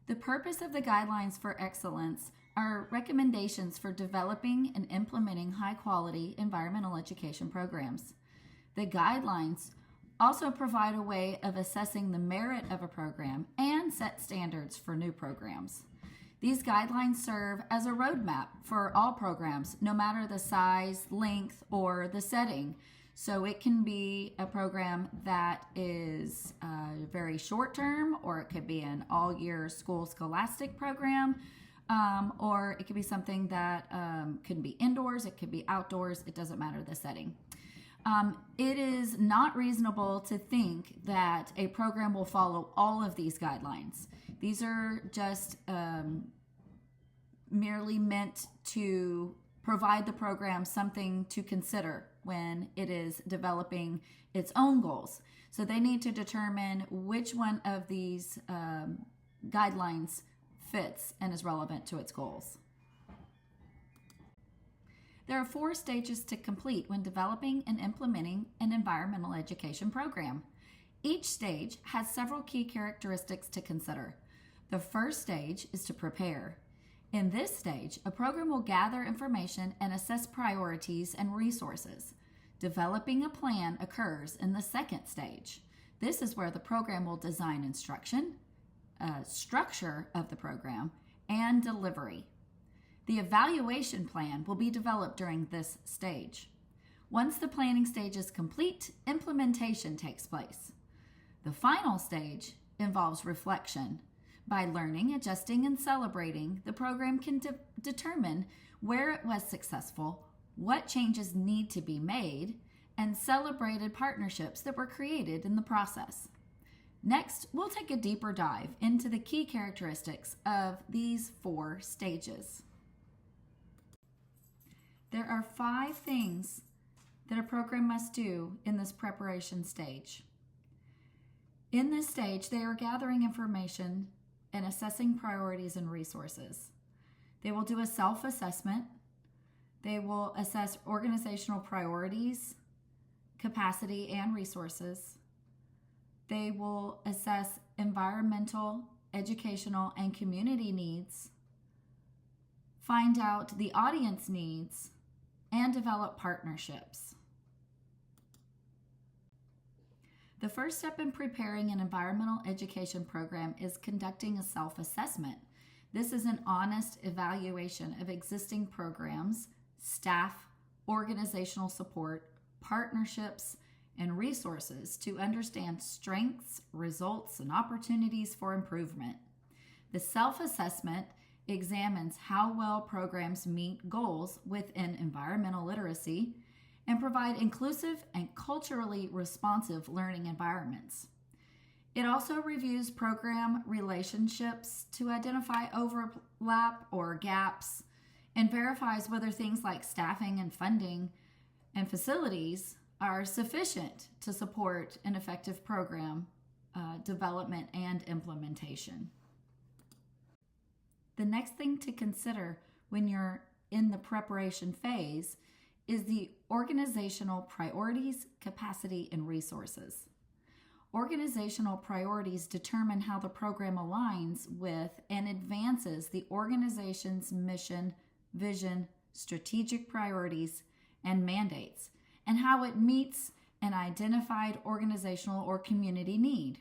The purpose of the Guidelines for Excellence are recommendations for developing and implementing high-quality environmental education programs. The guidelines also provide a way of assessing the merit of a program and set standards for new programs. These guidelines serve as a roadmap for all programs, no matter the size, length, or the setting. So it can be a program that is very short-term, or it could be an all-year school scholastic program, or it could be something that can be indoors, it could be outdoors, it doesn't matter the setting. It is not reasonable to think that a program will follow all of these guidelines. These are just merely meant to provide the program something to consider when it is developing its own goals. So they need to determine which one of these guidelines fits and is relevant to its goals. There are 4 stages to complete when developing and implementing an environmental education program. Each stage has several key characteristics to consider. The first stage is to prepare. In this stage, a program will gather information and assess priorities and resources. Developing a plan occurs in the second stage. This is where the program will design instruction, structure of the program, and delivery. The evaluation plan will be developed during this stage. Once the planning stage is complete, implementation takes place. The final stage involves reflection. By learning, adjusting, and celebrating, the program can determine where it was successful, what changes need to be made, and celebrated partnerships that were created in the process. Next, we'll take a deeper dive into the key characteristics of these 4 stages. There are 5 things that a program must do in this preparation stage. In this stage, they are gathering information and assessing priorities and resources. They will do a self-assessment. They will assess organizational priorities, capacity, and resources. They will assess environmental, educational, and community needs, find out the audience needs, and develop partnerships. The first step in preparing an environmental education program is conducting a self-assessment. This is an honest evaluation of existing programs, staff, organizational support, partnerships, and resources to understand strengths, results, and opportunities for improvement. The self-assessment examines how well programs meet goals within environmental literacy and provide inclusive and culturally responsive learning environments. It also reviews program relationships to identify overlap or gaps and verifies whether things like staffing and funding and facilities are sufficient to support an effective program development and implementation. The next thing to consider when you're in the preparation phase is the organizational priorities, capacity, and resources. Organizational priorities determine how the program aligns with and advances the organization's mission, vision, strategic priorities, and mandates, and how it meets an identified organizational or community need.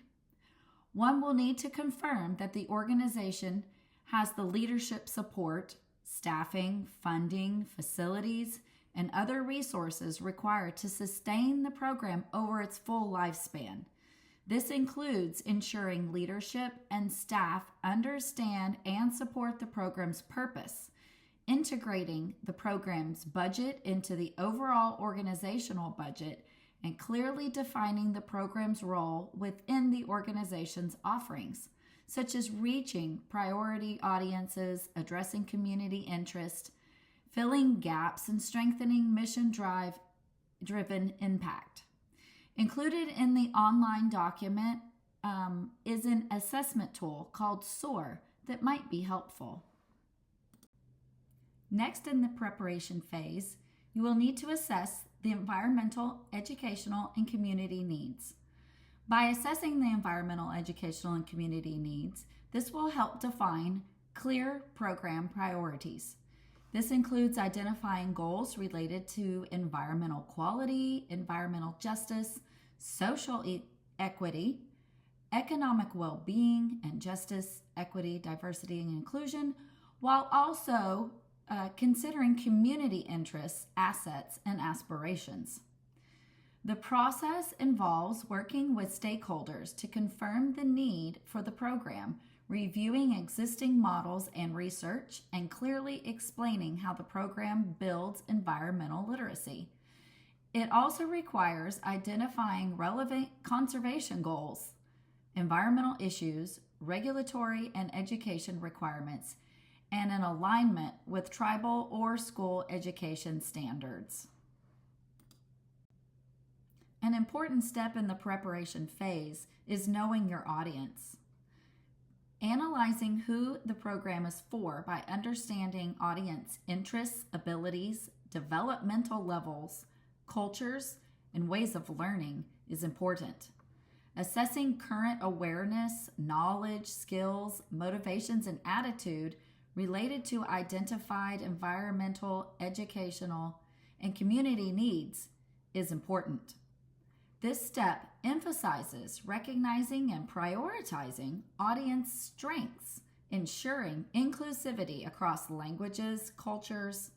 One will need to confirm that the organization has the leadership support, staffing, funding, facilities, and other resources required to sustain the program over its full lifespan. This includes ensuring leadership and staff understand and support the program's purpose, integrating the program's budget into the overall organizational budget, and clearly defining the program's role within the organization's offerings, such as reaching priority audiences, addressing community interest, filling gaps, and strengthening mission-driven impact. Included in the online document is an assessment tool called SOAR that might be helpful. Next, in the preparation phase, you will need to assess the environmental, educational, and community needs. By assessing the environmental, educational, and community needs, this will help define clear program priorities. This includes identifying goals related to environmental quality, environmental justice, social equity, economic well-being and justice, equity, diversity, and inclusion, while also considering community interests, assets, and aspirations. The process involves working with stakeholders to confirm the need for the program, reviewing existing models and research, and clearly explaining how the program builds environmental literacy. It also requires identifying relevant conservation goals, environmental issues, regulatory and education requirements, and an alignment with tribal or school education standards. An important step in the preparation phase is knowing your audience. Analyzing who the program is for by understanding audience interests, abilities, developmental levels, cultures, and ways of learning is important. Assessing current awareness, knowledge, skills, motivations, and attitude related to identified environmental, educational, and community needs is important. This step emphasizes recognizing and prioritizing audience strengths, ensuring inclusivity across languages, cultures,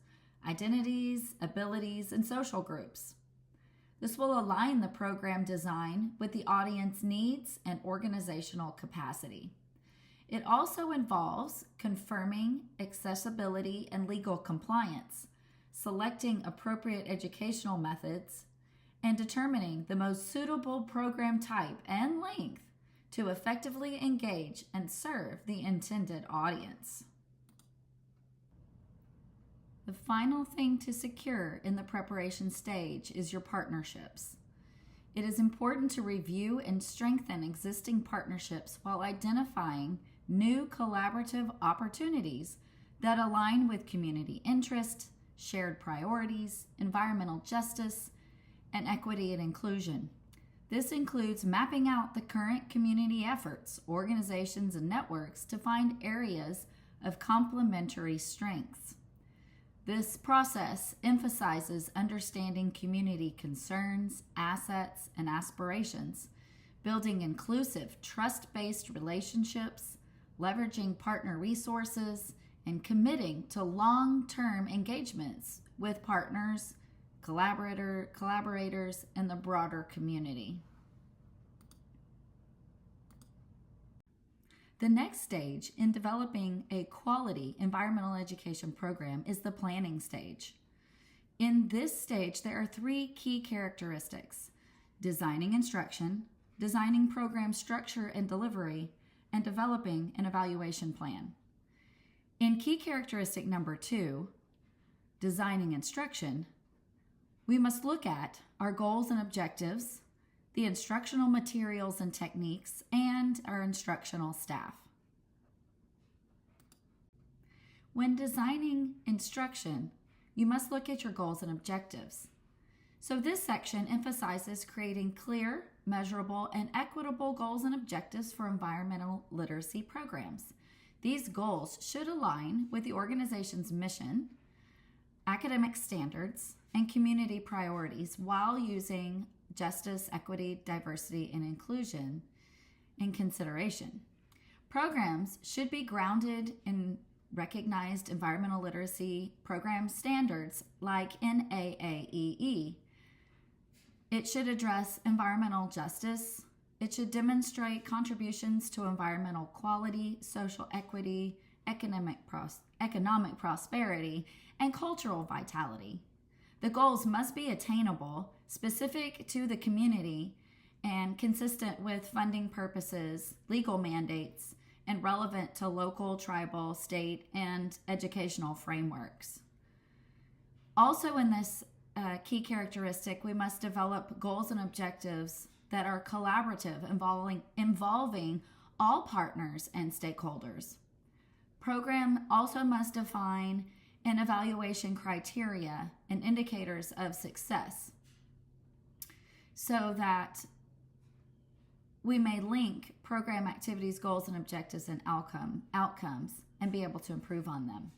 identities, abilities, and social groups. This will align the program design with the audience needs and organizational capacity. It also involves confirming accessibility and legal compliance, selecting appropriate educational methods, and determining the most suitable program type and length to effectively engage and serve the intended audience. The final thing to secure in the preparation stage is your partnerships. It is important to review and strengthen existing partnerships while identifying new collaborative opportunities that align with community interest, shared priorities, environmental justice, and equity and inclusion. This includes mapping out the current community efforts, organizations, and networks to find areas of complementary strengths. This process emphasizes understanding community concerns, assets, and aspirations, building inclusive, trust-based relationships, leveraging partner resources, and committing to long-term engagements with partners, collaborators, and the broader community. The next stage in developing a quality environmental education program is the planning stage. In this stage, there are 3 key characteristics: designing instruction, designing program structure and delivery, and developing an evaluation plan. In key characteristic number 2, designing instruction, we must look at our goals and objectives, the instructional materials and techniques, and our instructional staff. When designing instruction, you must look at your goals and objectives. So this section emphasizes creating clear, measurable, and equitable goals and objectives for environmental literacy programs. These goals should align with the organization's mission, academic standards, and community priorities while using justice, equity, diversity, and inclusion in consideration. Programs should be grounded in recognized environmental literacy program standards like NAAEE. It should address environmental justice. It should demonstrate contributions to environmental quality, social equity, economic prosperity, and cultural vitality. The goals must be attainable, specific to the community, and consistent with funding purposes, legal mandates, and relevant to local, tribal, state, and educational frameworks. Also in this key characteristic, we must develop goals and objectives that are collaborative, involving all partners and stakeholders. Program also must define and evaluation criteria and indicators of success so that we may link program activities, goals, and objectives and outcomes and be able to improve on them.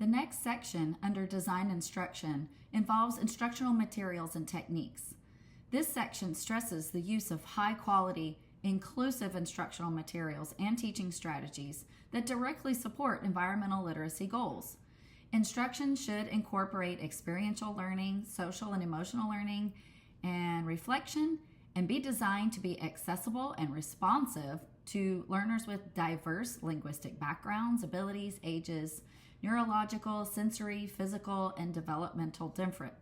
The next section under design instruction involves instructional materials and techniques. This section stresses the use of high-quality, inclusive instructional materials and teaching strategies that directly support environmental literacy goals. Instruction should incorporate experiential learning, social and emotional learning, and reflection, and be designed to be accessible and responsive to learners with diverse linguistic backgrounds, abilities, ages, neurological, sensory, physical, and developmental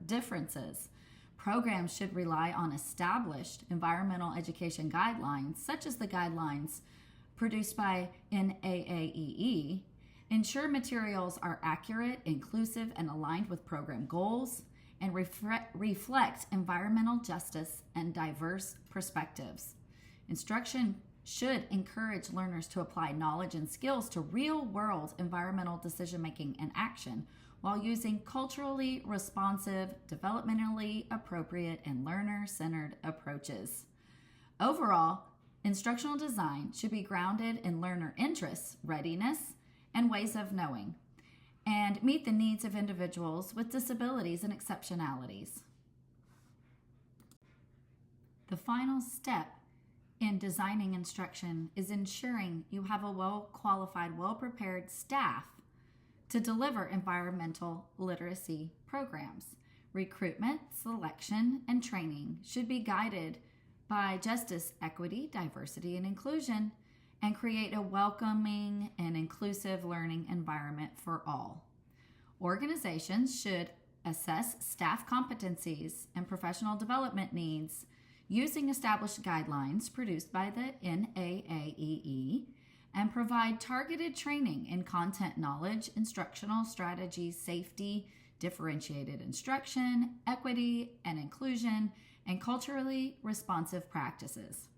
differences. Programs should rely on established environmental education guidelines, such as the guidelines produced by NAAEE, ensure materials are accurate, inclusive, and aligned with program goals, and reflect environmental justice and diverse perspectives. Instruction should encourage learners to apply knowledge and skills to real-world environmental decision-making and action while using culturally responsive, developmentally appropriate, and learner-centered approaches. Overall, instructional design should be grounded in learner interests, readiness, and ways of knowing, and meet the needs of individuals with disabilities and exceptionalities. The final step in designing instruction is ensuring you have a well-qualified, well-prepared staff to deliver environmental literacy programs. Recruitment, selection, and training should be guided by justice, equity, diversity, and inclusion, and create a welcoming and inclusive learning environment for all. Organizations should assess staff competencies and professional development needs using established guidelines produced by the NAAEE, and provide targeted training in content knowledge, instructional strategies, safety, differentiated instruction, equity and inclusion, and culturally responsive practices.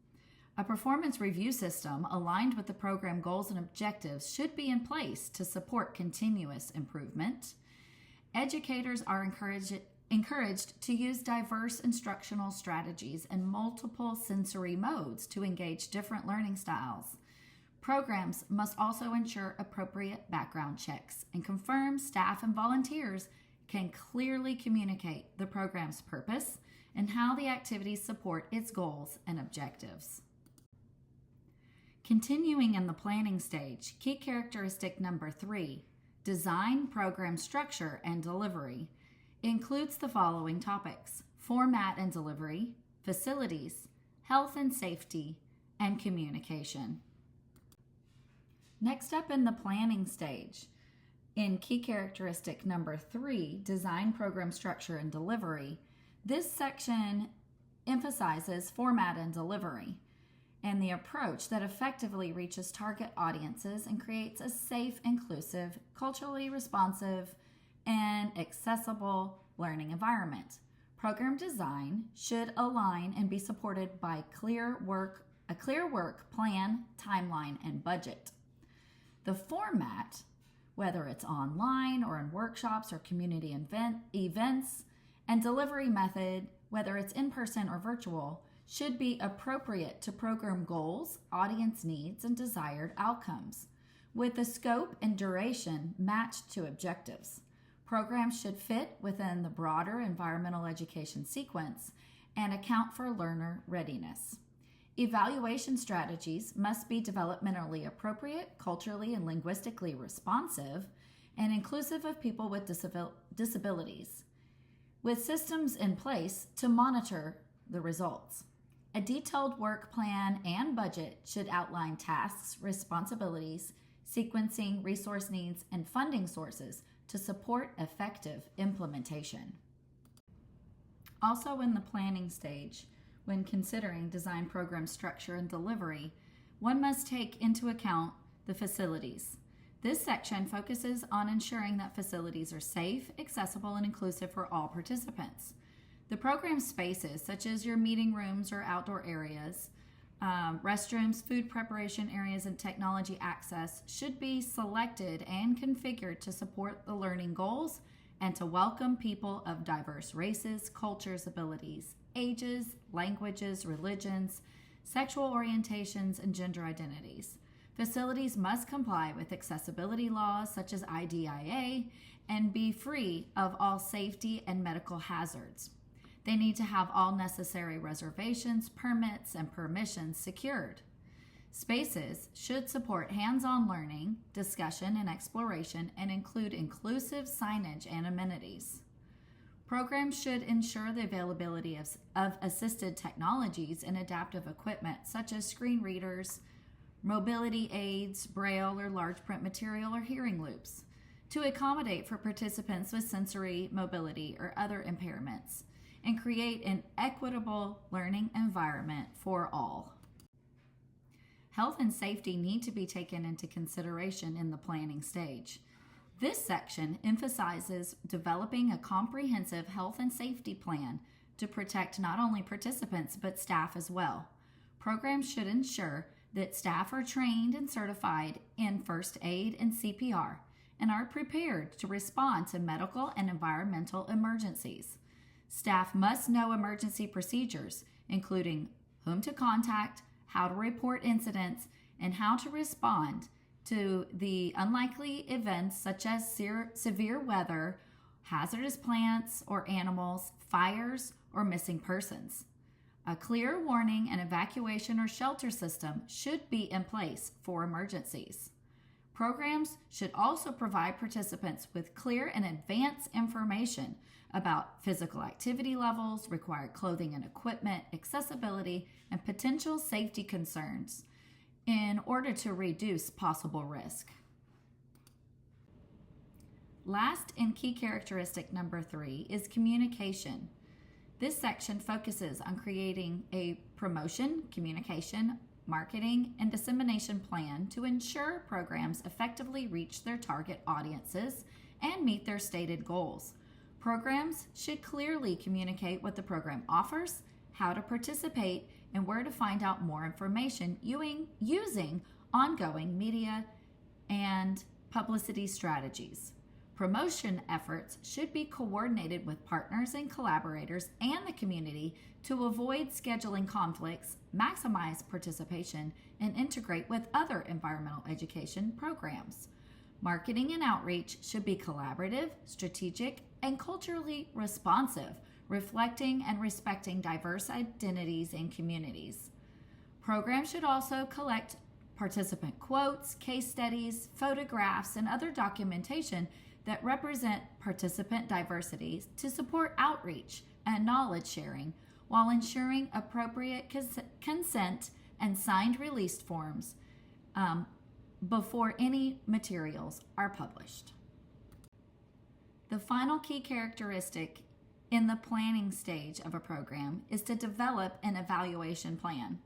A performance review system aligned with the program goals and objectives should be in place to support continuous improvement. Educators are encouraged to use diverse instructional strategies and multiple sensory modes to engage different learning styles. Programs must also ensure appropriate background checks and confirm staff and volunteers can clearly communicate the program's purpose and how the activities support its goals and objectives. Continuing in the planning stage, key characteristic number 3, design, program structure, and delivery, includes the following topics: format and delivery, facilities, health and safety, and communication. Next up in the planning stage, in key characteristic number 3, design, program structure, and delivery, this section emphasizes format and delivery and the approach that effectively reaches target audiences and creates a safe, inclusive, culturally responsive, and accessible learning environment. Program design should align and be supported by a clear work plan, timeline, and budget. The format, whether it's online or in workshops or community events, and delivery method, whether it's in-person or virtual, should be appropriate to program goals, audience needs, and desired outcomes, with the scope and duration matched to objectives. Programs should fit within the broader environmental education sequence and account for learner readiness. Evaluation strategies must be developmentally appropriate, culturally and linguistically responsive, and inclusive of people with disabilities, with systems in place to monitor the results. A detailed work plan and budget should outline tasks, responsibilities, sequencing, resource needs, and funding sources to support effective implementation. Also in the planning stage, when considering design, program structure, and delivery, one must take into account the facilities. This section focuses on ensuring that facilities are safe, accessible, and inclusive for all participants. The program spaces, such as your meeting rooms or outdoor areas, restrooms, food preparation areas, and technology access, should be selected and configured to support the learning goals and to welcome people of diverse races, cultures, abilities, ages, languages, religions, sexual orientations, and gender identities. Facilities must comply with accessibility laws such as IDIA and be free of all safety and medical hazards. They need to have all necessary reservations, permits, and permissions secured. Spaces should support hands-on learning, discussion, and exploration and include inclusive signage and amenities. Programs should ensure the availability of assisted technologies and adaptive equipment such as screen readers, mobility aids, braille or large print material, or hearing loops to accommodate for participants with sensory, mobility, or other impairments and create an equitable learning environment for all. Health and safety need to be taken into consideration in the planning stage. This section emphasizes developing a comprehensive health and safety plan to protect not only participants but staff as well. Programs should ensure that staff are trained and certified in first aid and CPR and are prepared to respond to medical and environmental emergencies. Staff must know emergency procedures, including whom to contact, how to report incidents, and how to respond to the unlikely events such as severe weather, hazardous plants or animals, fires, or missing persons. A clear warning and evacuation or shelter system should be in place for emergencies. Programs should also provide participants with clear and advanced information about physical activity levels, required clothing and equipment, accessibility, and potential safety concerns in order to reduce possible risk. Last and key characteristic number 3 is communication. This section focuses on creating a promotion, communication, marketing, and dissemination plan to ensure programs effectively reach their target audiences and meet their stated goals. Programs should clearly communicate what the program offers, how to participate, and where to find out more information using ongoing media and publicity strategies. Promotion efforts should be coordinated with partners and collaborators and the community to avoid scheduling conflicts, maximize participation, and integrate with other environmental education programs. Marketing and outreach should be collaborative, strategic, and culturally responsive, reflecting and respecting diverse identities and communities. Programs should also collect participant quotes, case studies, photographs, and other documentation that represent participant diversity to support outreach and knowledge sharing while ensuring appropriate consent and signed release forms before any materials are published. The final key characteristic in the planning stage of a program is to develop an evaluation plan.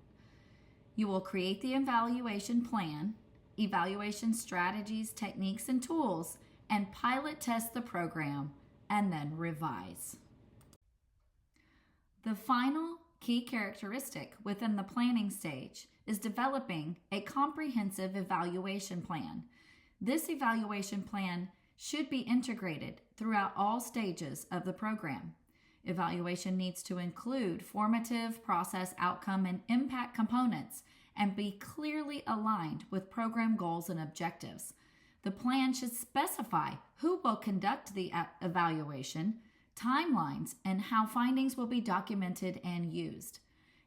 You will create the evaluation plan, evaluation strategies, techniques, and tools, and pilot test the program, and then revise. The final key characteristic within the planning stage is developing a comprehensive evaluation plan. This evaluation plan should be integrated throughout all stages of the program. Evaluation needs to include formative, process, outcome, and impact components and be clearly aligned with program goals and objectives. The plan should specify who will conduct the evaluation, timelines, and how findings will be documented and used.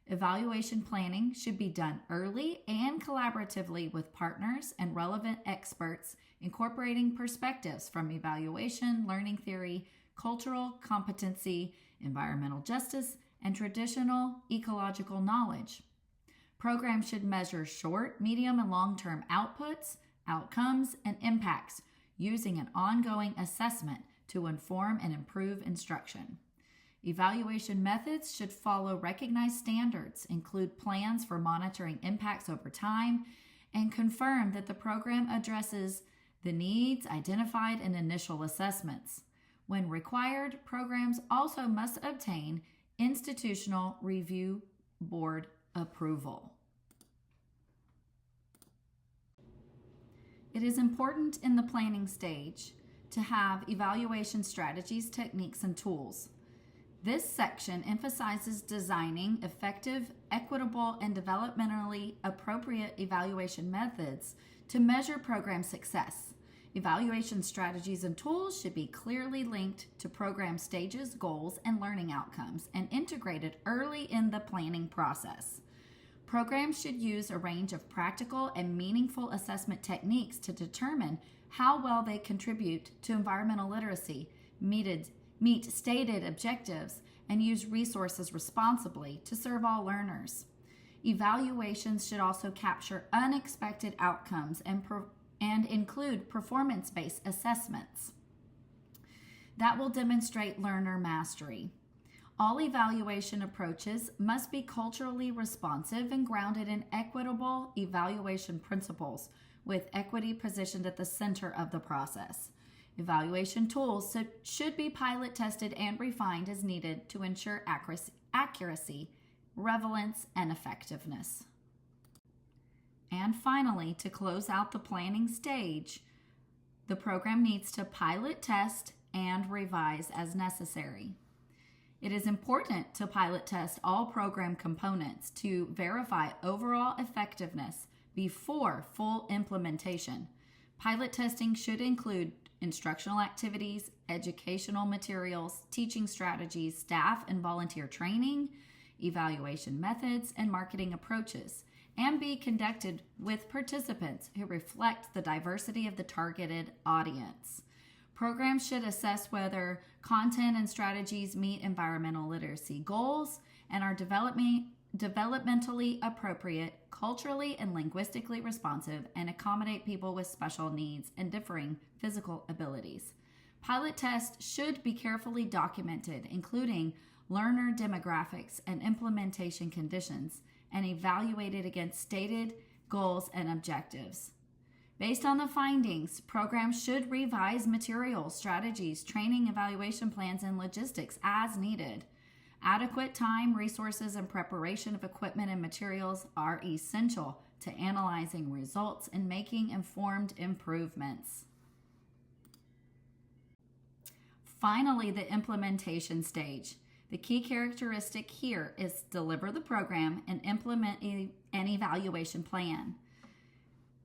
Evaluation planning should be done early and collaboratively with partners and relevant experts, incorporating perspectives from evaluation, learning theory, cultural competency, environmental justice, and traditional ecological knowledge. Programs should measure short, medium, and long-term outputs, outcomes, and impacts using an ongoing assessment to inform and improve instruction. Evaluation methods should follow recognized standards, include plans for monitoring impacts over time, and confirm that the program addresses the needs identified in initial assessments. When required, programs also must obtain institutional review board approval. It is important in the planning stage to have evaluation strategies, techniques, and tools. This section emphasizes designing effective, equitable, and developmentally appropriate evaluation methods to measure program success. Evaluation strategies and tools should be clearly linked to program stages, goals, and learning outcomes, and integrated early in the planning process. Programs should use a range of practical and meaningful assessment techniques to determine how well they contribute to environmental literacy, meet stated objectives, and use resources responsibly to serve all learners. Evaluations should also capture unexpected outcomes and include performance-based assessments that will demonstrate learner mastery. All evaluation approaches must be culturally responsive and grounded in equitable evaluation principles, with equity positioned at the center of the process. Evaluation tools should be pilot tested and refined as needed to ensure accuracy, relevance, and effectiveness. And finally, to close out the planning stage, the program needs to pilot test and revise as necessary. It is important to pilot test all program components to verify overall effectiveness before full implementation. Pilot testing should include instructional activities, educational materials, teaching strategies, staff and volunteer training, evaluation methods, and marketing approaches, and be conducted with participants who reflect the diversity of the targeted audience. Programs should assess whether content and strategies meet environmental literacy goals and are developmentally appropriate, culturally and linguistically responsive, and accommodate people with special needs and differing physical abilities. Pilot tests should be carefully documented, including learner demographics and implementation conditions, and evaluated against stated goals and objectives. Based on the findings, programs should revise materials, strategies, training, evaluation plans, and logistics as needed. Adequate time, resources, and preparation of equipment and materials are essential to analyzing results and making informed improvements. Finally, the implementation stage. The key characteristic here is deliver the program and implement an evaluation plan.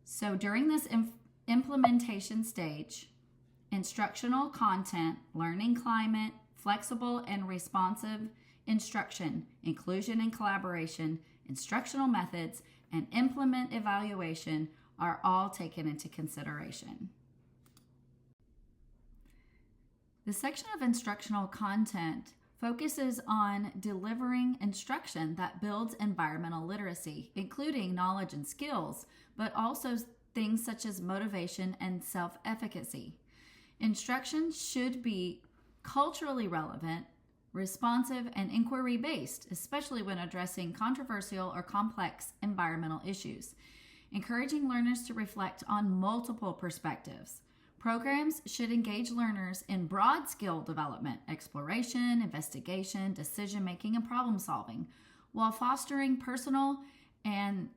So during this implementation stage, instructional content, learning climate, flexible and responsive instruction, inclusion and collaboration, instructional methods, and implement evaluation are all taken into consideration. The section of instructional content focuses on delivering instruction that builds environmental literacy, including knowledge and skills, but also things such as motivation and self-efficacy. Instruction should be culturally relevant, responsive, and inquiry-based, especially when addressing controversial or complex environmental issues, encouraging learners to reflect on multiple perspectives. Programs should engage learners in broad skill development, exploration, investigation, decision-making, and problem-solving, while fostering personal and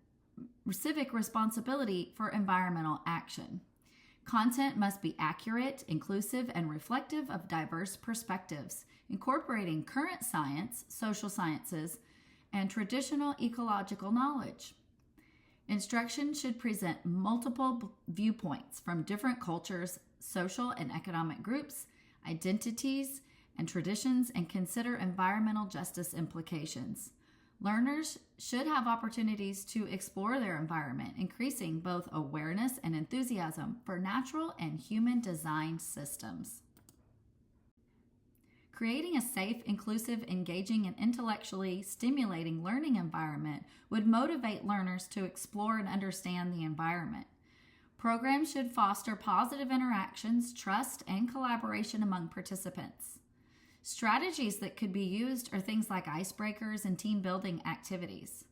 civic responsibility for environmental action. Content must be accurate, inclusive, and reflective of diverse perspectives, incorporating current science, social sciences, and traditional ecological knowledge. Instruction should present multiple viewpoints from different cultures, social and economic groups, identities, and traditions, and consider environmental justice implications. Learners should have opportunities to explore their environment, increasing both awareness and enthusiasm for natural and human-designed systems. Creating a safe, inclusive, engaging, and intellectually stimulating learning environment would motivate learners to explore and understand the environment. Programs should foster positive interactions, trust, and collaboration among participants. Strategies that could be used are things like icebreakers and team-building activities.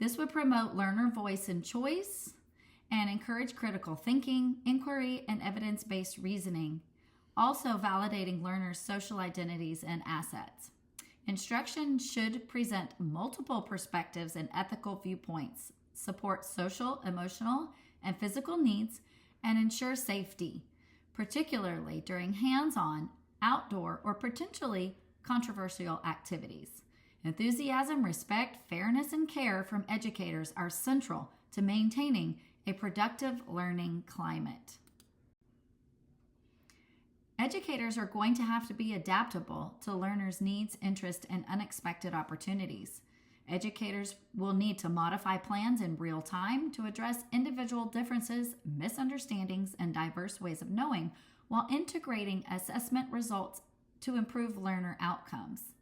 This would promote learner voice and choice and encourage critical thinking, inquiry, and evidence-based reasoning, also validating learners' social identities and assets. Instruction should present multiple perspectives and ethical viewpoints, support social, emotional, and physical needs, and ensure safety, particularly during hands-on, outdoor, or potentially controversial activities. Enthusiasm, respect, fairness, and care from educators are central to maintaining a productive learning climate. Educators are going to have to be adaptable to learners' needs, interests, and unexpected opportunities. Educators will need to modify plans in real time to address individual differences, misunderstandings, and diverse ways of knowing while integrating assessment results to improve learner outcomes.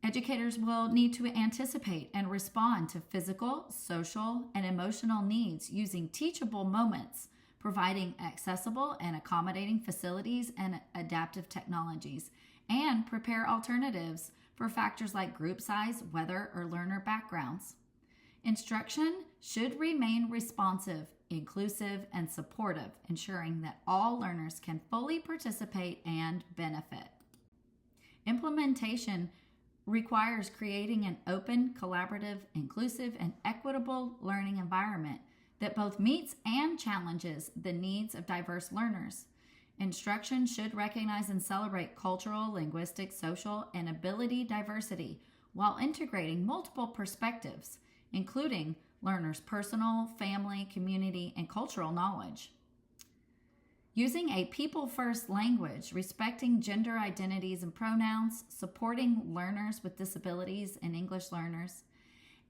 Educators will need to anticipate and respond to physical, social, and emotional needs using teachable moments, providing accessible and accommodating facilities and adaptive technologies, and prepare alternatives for factors like group size, weather, or learner backgrounds. Instruction should remain responsive, inclusive, and supportive, ensuring that all learners can fully participate and benefit. Implementation requires creating an open, collaborative, inclusive, and equitable learning environment that both meets and challenges the needs of diverse learners. Instruction should recognize and celebrate cultural, linguistic, social, and ability diversity while integrating multiple perspectives, including learners' personal, family, community, and cultural knowledge. Using a people-first language, respecting gender identities and pronouns, supporting learners with disabilities and English learners,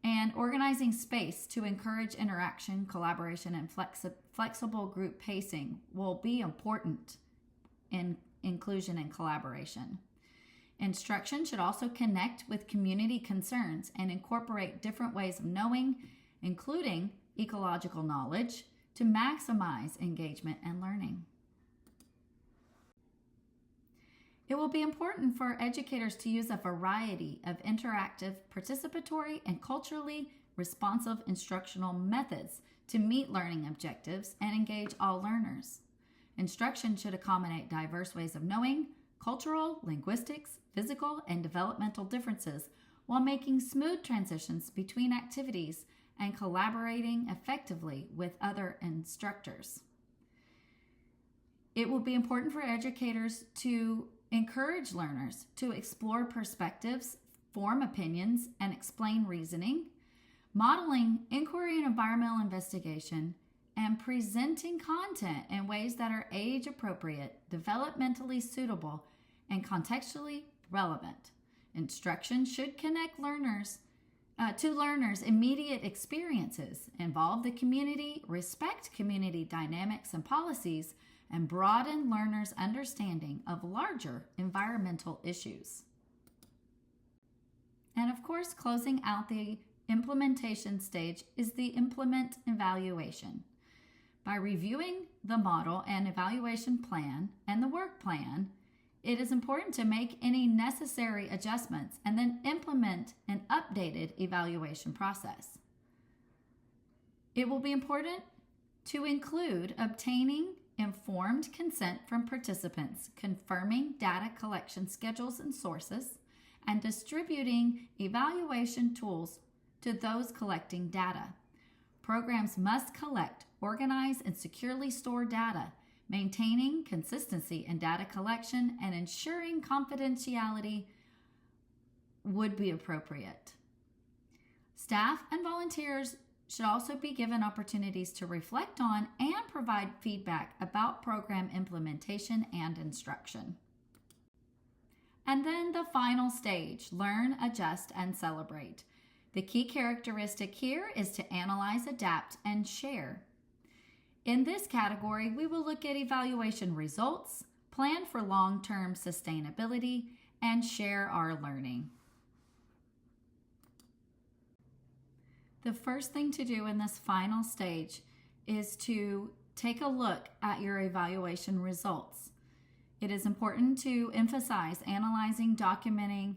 and organizing space to encourage interaction, collaboration, and flexible group pacing will be important in inclusion and collaboration. Instruction should also connect with community concerns and incorporate different ways of knowing, including ecological knowledge, to maximize engagement and learning. It will be important for educators to use a variety of interactive, participatory, and culturally responsive instructional methods to meet learning objectives and engage all learners. Instruction should accommodate diverse ways of knowing, cultural, linguistics, physical, and developmental differences while making smooth transitions between activities and collaborating effectively with other instructors. It will be important for educators to encourage learners to explore perspectives, form opinions, and explain reasoning, modeling inquiry and environmental investigation, and presenting content in ways that are age-appropriate, developmentally suitable, and contextually relevant. Instruction should connect learners to learners' immediate experiences, involve the community, respect community dynamics and policies, and broaden learners' understanding of larger environmental issues. And of course, closing out the implementation stage is the implement evaluation. By reviewing the model and evaluation plan and the work plan, it is important to make any necessary adjustments and then implement an updated evaluation process. It will be important to include obtaining informed consent from participants, confirming data collection schedules and sources, and distributing evaluation tools to those collecting data. Programs must collect, organize, and securely store data, maintaining consistency in data collection and ensuring confidentiality would be appropriate. Staff and volunteers should also be given opportunities to reflect on and provide feedback about program implementation and instruction. And then the final stage, learn, adjust, and celebrate. The key characteristic here is to analyze, adapt, and share. In this category, we will look at evaluation results, plan for long-term sustainability, and share our learning. The first thing to do in this final stage is to take a look at your evaluation results. It is important to emphasize analyzing, documenting,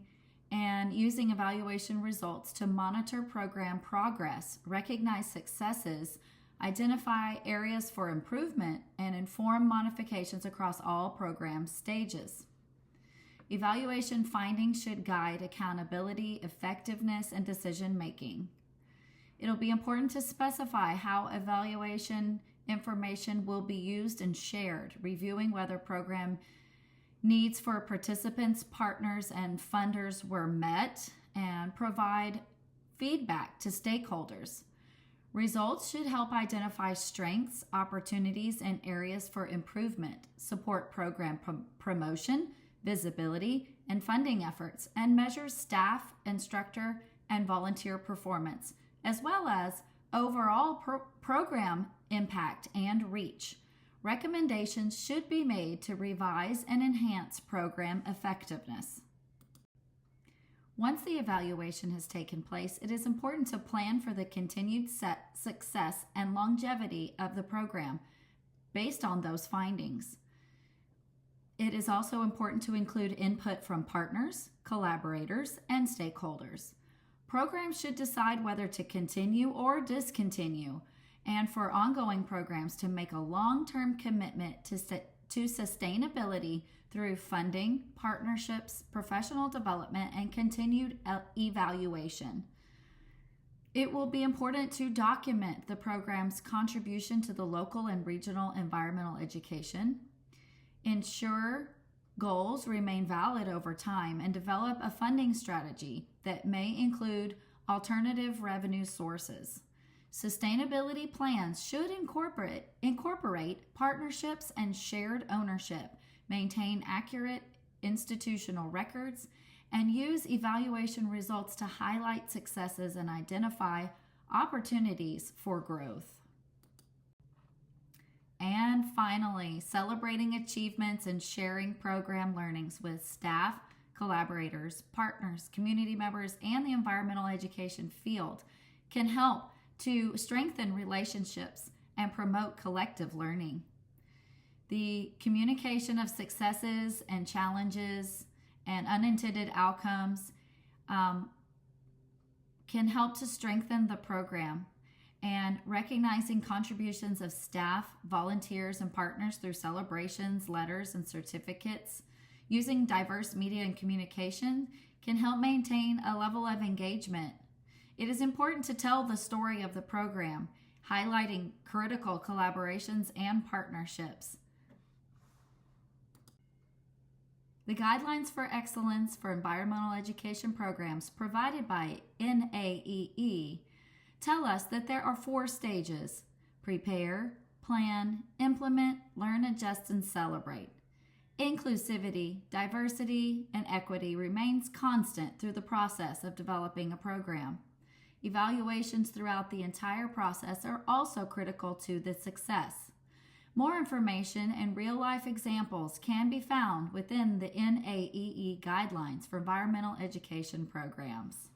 and using evaluation results to monitor program progress, recognize successes, identify areas for improvement, and inform modifications across all program stages. Evaluation findings should guide accountability, effectiveness, and decision-making. It'll be important to specify how evaluation information will be used and shared, reviewing whether program Needs for participants, partners, and funders were met, and provide feedback to stakeholders. Results should help identify strengths, opportunities, and areas for improvement, support program promotion, visibility, and funding efforts, and measure staff, instructor, and volunteer performance, as well as overall program impact and reach. Recommendations should be made to revise and enhance program effectiveness. Once the evaluation has taken place, it is important to plan for the continued success and longevity of the program based on those findings. It is also important to include input from partners, collaborators, and stakeholders. Programs should decide whether to continue or discontinue, and for ongoing programs to make a long-term commitment to sustainability through funding, partnerships, professional development, and continued evaluation. It will be important to document the program's contribution to the local and regional environmental education, ensure goals remain valid over time, and develop a funding strategy that may include alternative revenue sources. Sustainability plans should incorporate partnerships and shared ownership, maintain accurate institutional records, and use evaluation results to highlight successes and identify opportunities for growth. And finally, celebrating achievements and sharing program learnings with staff, collaborators, partners, community members, and the environmental education field can help to strengthen relationships and promote collective learning. The communication of successes and challenges and unintended outcomes can help to strengthen the program, and recognizing contributions of staff, volunteers, and partners through celebrations, letters, and certificates using diverse media and communication can help maintain a level of engagement. It is important to tell the story of the program, highlighting critical collaborations and partnerships. The Guidelines for Excellence for Environmental Education Programs provided by NAAEE tell us that there are 4 stages: prepare, plan, implement, learn, adjust, and celebrate. Inclusivity, diversity, and equity remains constant through the process of developing a program. Evaluations throughout the entire process are also critical to the success. More information and real-life examples can be found within the NAAEE Guidelines for Environmental Education Programs.